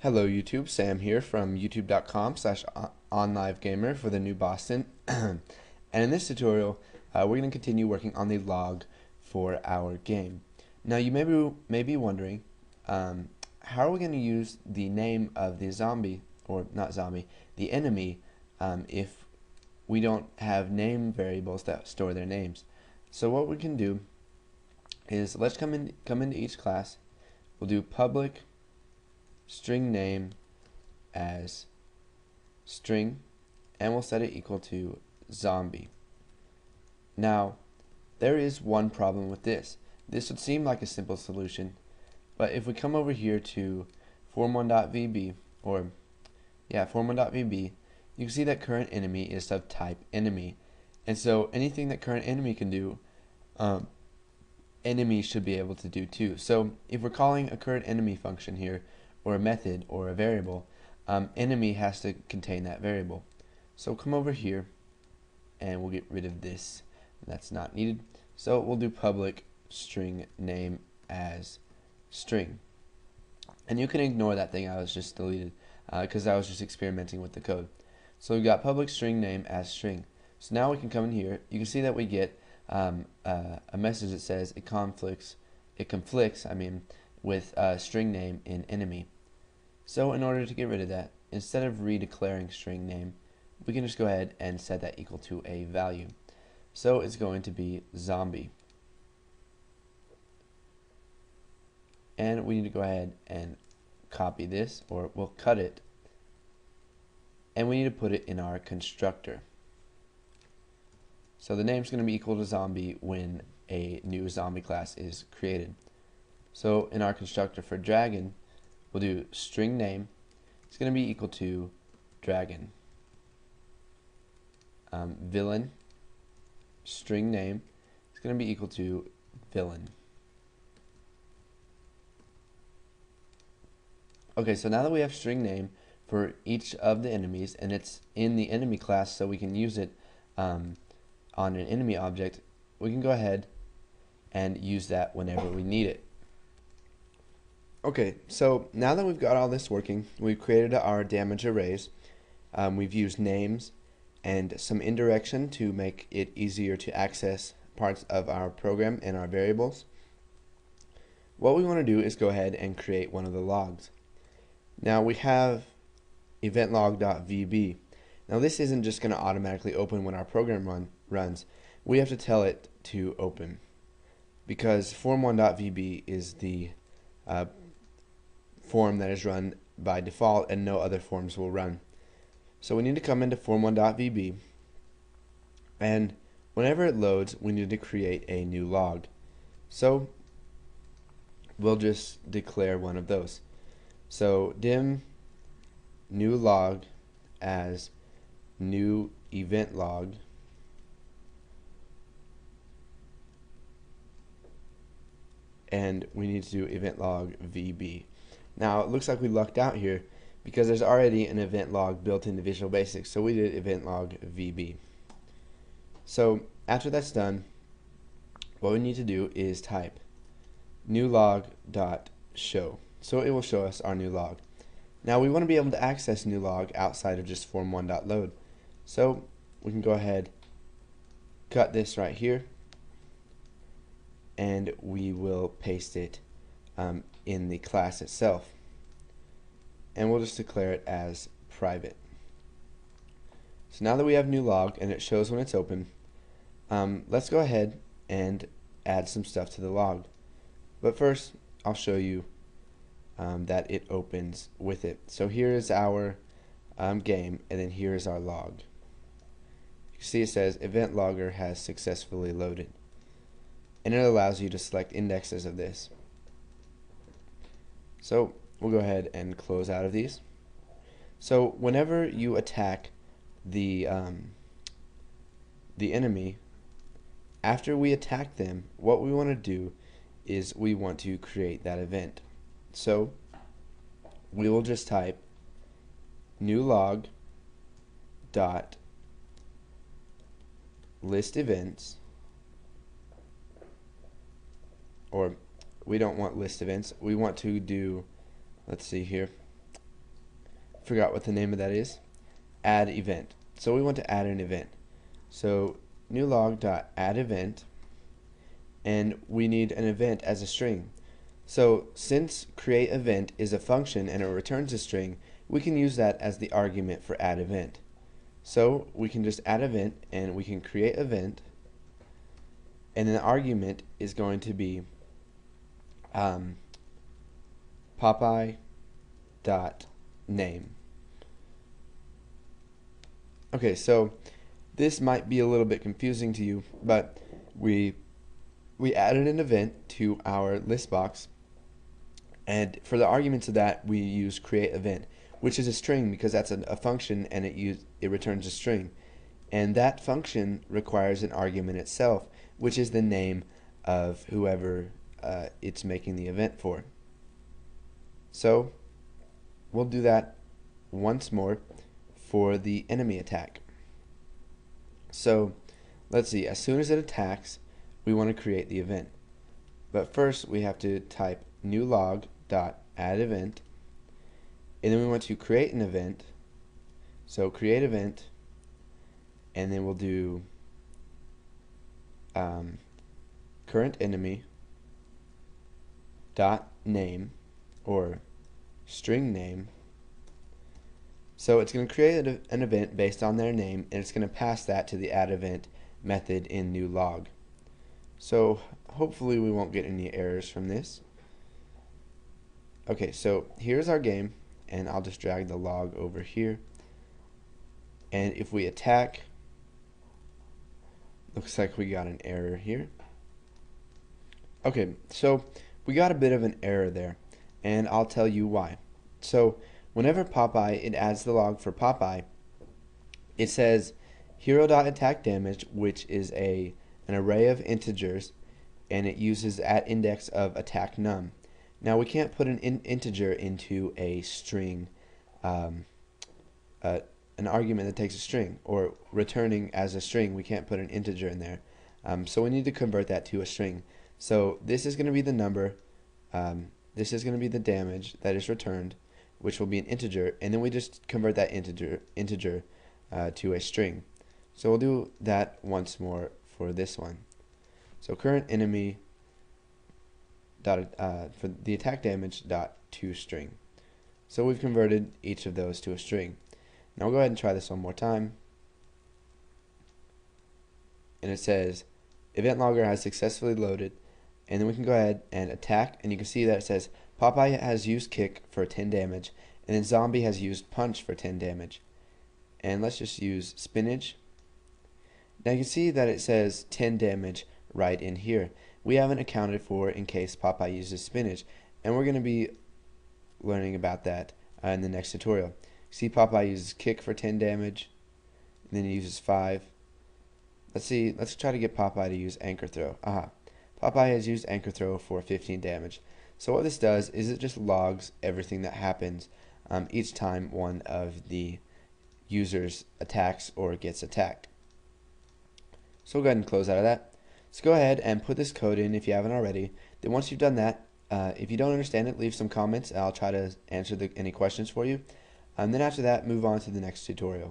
Hello YouTube, Sam here from youtube.com/onlivegamer for the new Boston. And in this tutorial, we're going to continue working on the log for our game. Now you may be wondering, how are we going to use the name of the zombie, or not zombie, the enemy, if we don't have name variables that store their names. So what we can do is let's come into each class. We'll do public string name as string, and we'll set it equal to zombie. Now there is one problem with this. This would seem like a simple solution, but if we come over here to form1.vb, form1.vb, you can see that current enemy is of type enemy, and so anything that current enemy can do, enemy should be able to do too. So if we're calling a current enemy function here, or a method, or a variable, enemy has to contain that variable. So come over here and we'll get rid of this. That's not needed. So we'll do public string name as string. And you can ignore that thing I was just deleted, because I was just experimenting with the code. So we've got public string name as string. So now we can come in here. You can see that we get a message that says it conflicts with string name in enemy. So in order to get rid of that, instead of redeclaring string name, we can just go ahead and set that equal to a value. So it's going to be zombie. And we need to go ahead and copy this, or we'll cut it, and we need to put it in our constructor. So the name's going to be equal to zombie when a new zombie class is created. So in our constructor for dragon, we'll do string name. It's going to be equal to dragon. Villain, string name, it's going to be equal to villain. Okay, so now that we have string name for each of the enemies, and it's in the enemy class, so we can use it on an enemy object, we can go ahead and use that whenever we need it. Okay, so now that we've got all this working, we've created our damage arrays. We've used names and some indirection to make it easier to access parts of our program and our variables. What we want to do is go ahead and create one of the logs. Now we have eventlog.vb. Now this isn't just going to automatically open when our program runs. We have to tell it to open, because form1.vb is the form that is run by default, and no other forms will run. So we need to come into form1.vb, and whenever it loads, we need to create a new log. So we'll just declare one of those. So dim new log as new event log, and we need to do event log VB. Now it looks like we lucked out here, because there's already an event log built into Visual Basic, so we did event log VB. So after that's done, what we need to do is type new log.show, so it will show us our new log. Now we want to be able to access new log outside of just form1.load, so we can go ahead, cut this right here, and we will paste it in the class itself, and we'll just declare it as private. So now that we have new log and it shows when it's open, let's go ahead and add some stuff to the log. But first I'll show you that it opens with it. So here is our game, and then here is our log. You can see it says event logger has successfully loaded, and it allows you to select indexes of this. So we'll go ahead and close out of these. So whenever you attack the enemy, after we attack them, what we want to do is we want to create that event. So we will just type new log dot list events, or we don't want list events, we want to do, let's see here, forgot what the name of that is. Add event. So we want to add an event. So new log.add event, and we need an event as a string. So since create event is a function and it returns a string, we can use that as the argument for add event. So we can just add event and we can create event, and then the argument is going to be Popeye.name. Okay, so this might be a little bit confusing to you, but we added an event to our list box, and for the arguments of that we use create event, which is a string because that's a function and it returns a string, and that function requires an argument itself, which is the name of whoever it's making the event for. So we'll do that once more for the enemy attack. So let's see, as soon as it attacks, we want to create the event. But first we have to type new log.add event, and then we want to create an event. So create event, and then we'll do current enemy dot name, or string name. So it's going to create an event based on their name, and it's going to pass that to the add event method in new log. So hopefully we won't get any errors from this. Okay, so here's our game, and I'll just drag the log over here, and if we attack, looks like we got an error here. Okay, so we got a bit of an error there, and I'll tell you why. So whenever Popeye, it adds the log for Popeye, it says hero.attack damage, which is an array of integers, and it uses at index of attack num. Now we can't put an integer into a string, an argument that takes a string, or returning as a string, we can't put an integer in there. So we need to convert that to a string. So this is going to be the number, this is going to be the damage that is returned, which will be an integer, and then we just convert that integer to a string. So we'll do that once more for this one. So current enemy for the attack damage to string. So we've converted each of those to a string. Now we'll go ahead and try this one more time. And it says event logger has successfully loaded, and then we can go ahead and attack, and you can see that it says Popeye has used kick for 10 damage, and then zombie has used punch for 10 damage. And let's just use spinach. Now you can see that it says 10 damage right in here. We haven't accounted for in case Popeye uses spinach, and we're going to be learning about that in the next tutorial. See, Popeye uses kick for 10 damage, and then he uses 5. Let's try to get Popeye to use anchor throw. Aha. Popeye has used anchor throw for 15 damage. So what this does is it just logs everything that happens each time one of the users attacks or gets attacked. So we'll go ahead and close out of that. So go ahead and put this code in if you haven't already. Then once you've done that, if you don't understand it, leave some comments and I'll try to answer any questions for you. And then after that, move on to the next tutorial.